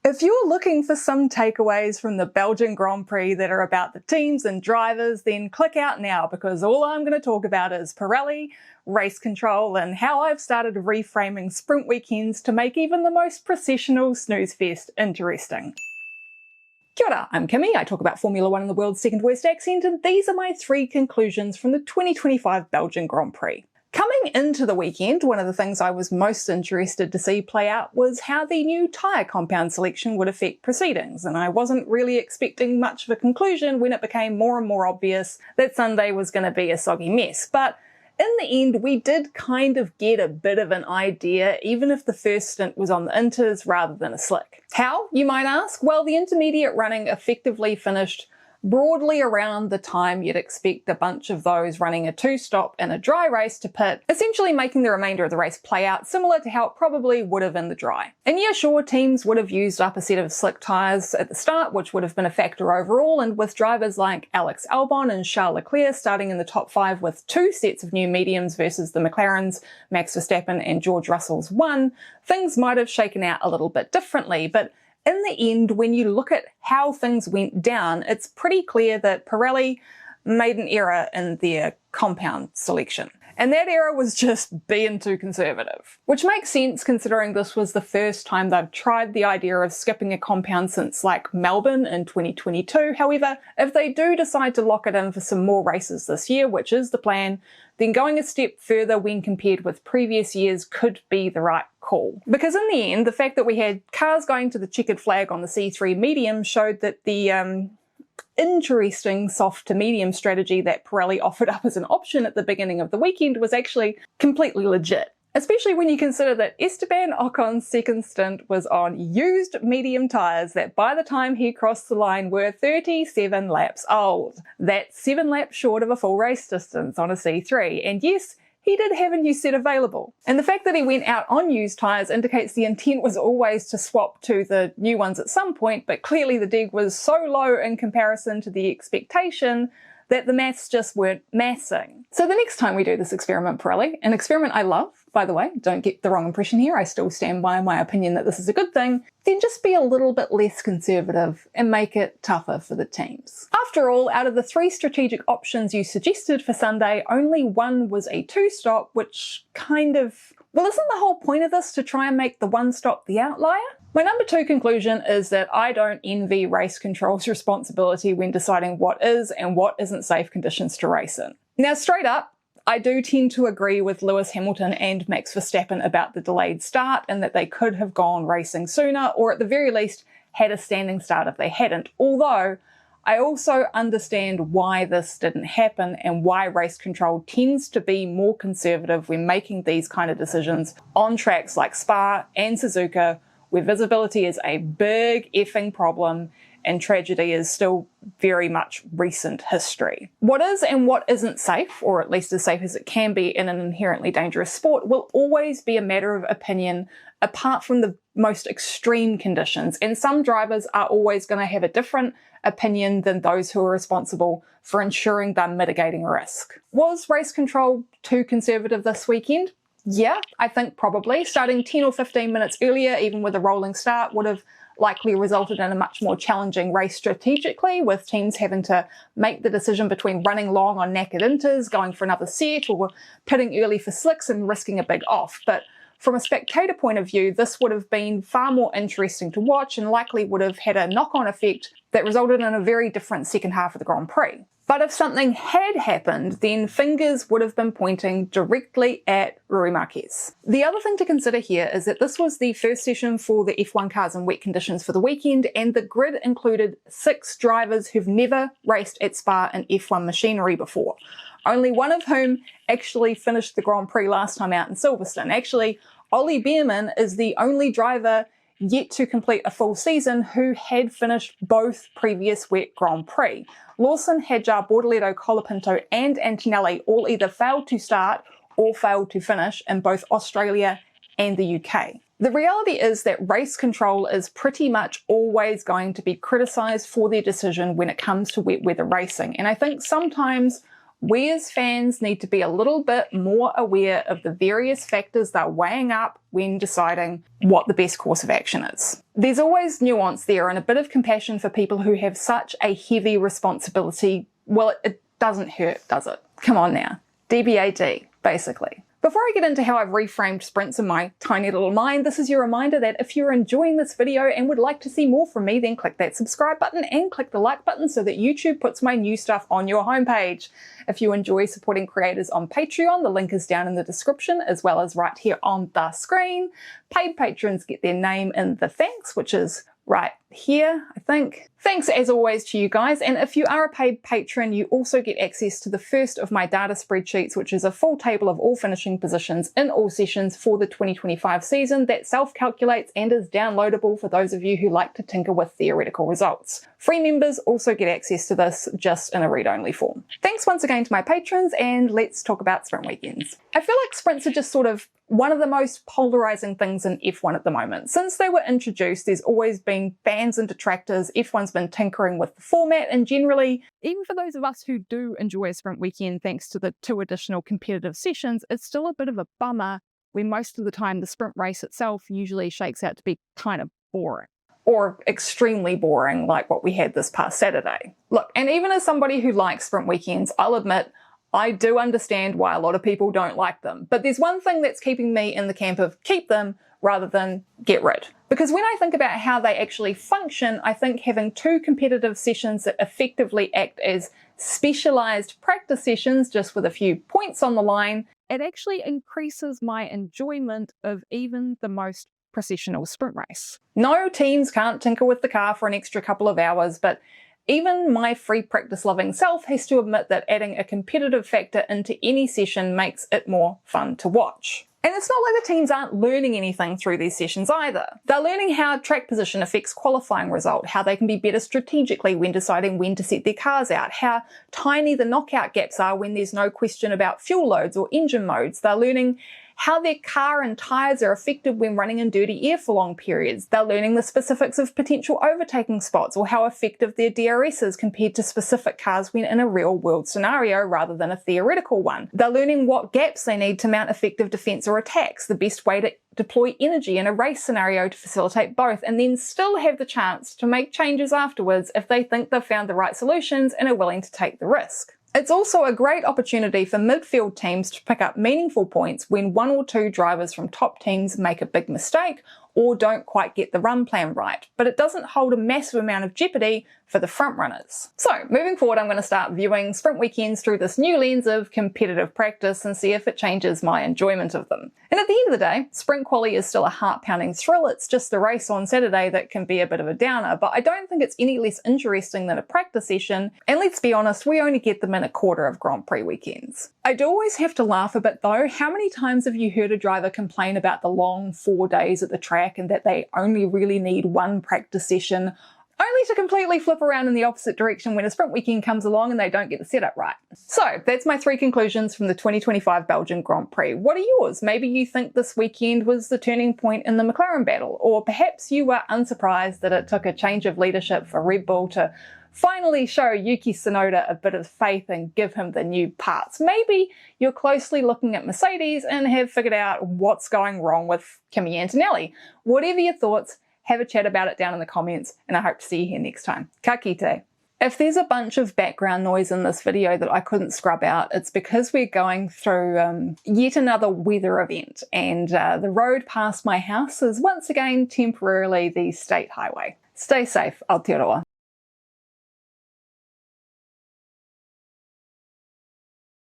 If you're looking for some takeaways from the Belgian Grand Prix that are about the teams and drivers, then click out now, because all I'm going to talk about is Pirelli, race control, and how I've started reframing sprint weekends to make even the most processional snooze fest interesting. Kia ora, I'm Kimmy, I talk about Formula 1 in the world's second worst accent, and these are my 3 conclusions from the 2025 Belgian Grand Prix. Coming into the weekend, one of the things I was most interested to see play out was how the new tyre compound selection would affect proceedings, and I wasn't really expecting much of a conclusion when it became more and more obvious that Sunday was going to be a soggy mess. But in the end, we did kind of get a bit of an idea, even if the first stint was on the inters rather than a slick. How, you might ask? Well, the intermediate running effectively finished broadly around the time you'd expect a bunch of those running a 2-stop in a dry race to pit, essentially making the remainder of the race play out similar to how it probably would have in the dry. And yeah, sure, teams would have used up a set of slick tyres at the start, which would have been a factor overall, and with drivers like Alex Albon and Charles Leclerc starting in the top 5 with 2 sets of new mediums versus the McLarens, Max Verstappen and George Russell's 1, things might have shaken out a little bit differently. But in the end, when you look at how things went down, it's pretty clear that Pirelli made an error in their compound selection. And that error was just being too conservative. Which makes sense considering this was the first time they've tried the idea of skipping a compound since like Melbourne in 2022. However, if they do decide to lock it in for some more races this year, which is the plan, then going a step further when compared with previous years could be the right call. Because in the end, the fact that we had cars going to the checkered flag on the C3 medium showed that the interesting soft to medium strategy that Pirelli offered up as an option at the beginning of the weekend was actually completely legit. Especially when you consider that Esteban Ocon's second stint was on used medium tyres that by the time he crossed the line were 37 laps old. That's 7 laps short of a full race distance on a C3, and yes, he did have a new set available. And the fact that he went out on used tyres indicates the intent was always to swap to the new ones at some point, but clearly the dig was so low in comparison to the expectation that the maths just weren't mathsing. So the next time we do this experiment, Pirelli, an experiment I love, by the way, don't get the wrong impression here, I still stand by my opinion that this is a good thing, then just be a little bit less conservative and make it tougher for the teams. After all, out of the 3 strategic options you suggested for Sunday, only one was a 2-stop, which kind of, well, isn't the whole point of this to try and make the 1-stop the outlier? My number 2 conclusion is that I don't envy race control's responsibility when deciding what is and what isn't safe conditions to race in. Now, straight up, I do tend to agree with Lewis Hamilton and Max Verstappen about the delayed start and that they could have gone racing sooner, or at the very least had a standing start if they hadn't. Although, I also understand why this didn't happen and why race control tends to be more conservative when making these kind of decisions on tracks like Spa and Suzuka, where visibility is a big effing problem and tragedy is still very much recent history. What is and what isn't safe, or at least as safe as it can be in an inherently dangerous sport, will always be a matter of opinion apart from the most extreme conditions, and some drivers are always going to have a different opinion than those who are responsible for ensuring they're mitigating risk. Was race control too conservative this weekend? Yeah, I think probably. Starting 10 or 15 minutes earlier, even with a rolling start, would have likely resulted in a much more challenging race strategically, with teams having to make the decision between running long on knackered inters, going for another set, or pitting early for slicks and risking a big off. But from a spectator point of view, this would have been far more interesting to watch and likely would have had a knock-on effect that resulted in a very different second half of the Grand Prix. But if something had happened, then fingers would have been pointing directly at Rui Marquez. The other thing to consider here is that this was the first session for the F1 cars in wet conditions for the weekend, and the grid included 6 drivers who've never raced at Spa in F1 machinery before, only one of whom actually finished the Grand Prix last time out in Silverstone. Actually, Ollie Beerman is the only driver yet to complete a full season who had finished both previous wet Grand Prix. Lawson, Hadjar, Bortoleto, Colapinto and Antonelli all either failed to start or failed to finish in both Australia and the UK. The reality is that race control is pretty much always going to be criticised for their decision when it comes to wet weather racing, and I think sometimes We as fans need to be a little bit more aware of the various factors they're weighing up when deciding what the best course of action is. There's always nuance there and a bit of compassion for people who have such a heavy responsibility. Well, it doesn't hurt, does it? Come on now. DBAD, basically. Before I get into how I've reframed sprints in my tiny little mind, this is your reminder that if you're enjoying this video and would like to see more from me, then click that subscribe button and click the like button so that YouTube puts my new stuff on your homepage. If you enjoy supporting creators on Patreon, the link is down in the description as well as right here on the screen. Paid patrons get their name in the thanks, which is right here, I think. Thanks as always to you guys, and if you are a paid patron, you also get access to the first of my data spreadsheets, which is a full table of all finishing positions in all sessions for the 2025 season that self-calculates and is downloadable for those of you who like to tinker with theoretical results. Free members also get access to this just in a read-only form. Thanks once again to my patrons, and let's talk about sprint weekends. I feel like sprints are just sort of one of the most polarizing things in F1 at the moment. Since they were introduced, there's always been fans and detractors. F1's been tinkering with the format, and generally, even for those of us who do enjoy a sprint weekend thanks to the 2 additional competitive sessions, it's still a bit of a bummer when most of the time the sprint race itself usually shakes out to be kind of boring. Or extremely boring, like what we had this past Saturday. Look, and even as somebody who likes sprint weekends, I'll admit, I do understand why a lot of people don't like them. But there's one thing that's keeping me in the camp of keep them rather than get rid. Because when I think about how they actually function, I think having 2 competitive sessions that effectively act as specialized practice sessions just with a few points on the line, it actually increases my enjoyment of even the most processional sprint race. No, teams can't tinker with the car for an extra couple of hours, but even my free practice loving self has to admit that adding a competitive factor into any session makes it more fun to watch. And it's not like the teams aren't learning anything through these sessions either. They're learning how track position affects qualifying result, how they can be better strategically when deciding when to set their cars out, how tiny the knockout gaps are when there's no question about fuel loads or engine modes. They're learning how their car and tyres are affected when running in dirty air for long periods. They're learning the specifics of potential overtaking spots or how effective their DRS is compared to specific cars when in a real-world scenario rather than a theoretical one. They're learning what gaps they need to mount effective defence or attacks, the best way to deploy energy in a race scenario to facilitate both, and then still have the chance to make changes afterwards if they think they've found the right solutions and are willing to take the risk. It's also a great opportunity for midfield teams to pick up meaningful points when 1 or 2 drivers from top teams make a big mistake or don't quite get the run plan right, but it doesn't hold a massive amount of jeopardy for the front runners. So moving forward, I'm going to start viewing sprint weekends through this new lens of competitive practice and see if it changes my enjoyment of them. And at the end of the day, sprint quali is still a heart-pounding thrill. It's just the race on Saturday that can be a bit of a downer, but I don't think it's any less interesting than a practice session. And let's be honest, we only get them in a quarter of Grand Prix weekends. I do always have to laugh a bit though. How many times have you heard a driver complain about the long 4 days at the track and that they only really need 1 practice session, only to completely flip around in the opposite direction when a sprint weekend comes along and they don't get the setup right? So that's my 3 conclusions from the 2025 Belgian Grand Prix. What are yours? Maybe you think this weekend was the turning point in the McLaren battle, or perhaps you were unsurprised that it took a change of leadership for Red Bull to finally show Yuki Tsunoda a bit of faith and give him the new parts. Maybe you're closely looking at Mercedes and have figured out what's going wrong with Kimi Antonelli. Whatever your thoughts, have a chat about it down in the comments, and I hope to see you here next time. Ka kite. If there's a bunch of background noise in this video that I couldn't scrub out, it's because we're going through yet another weather event, and the road past my house is once again temporarily the state highway. Stay safe, Aotearoa.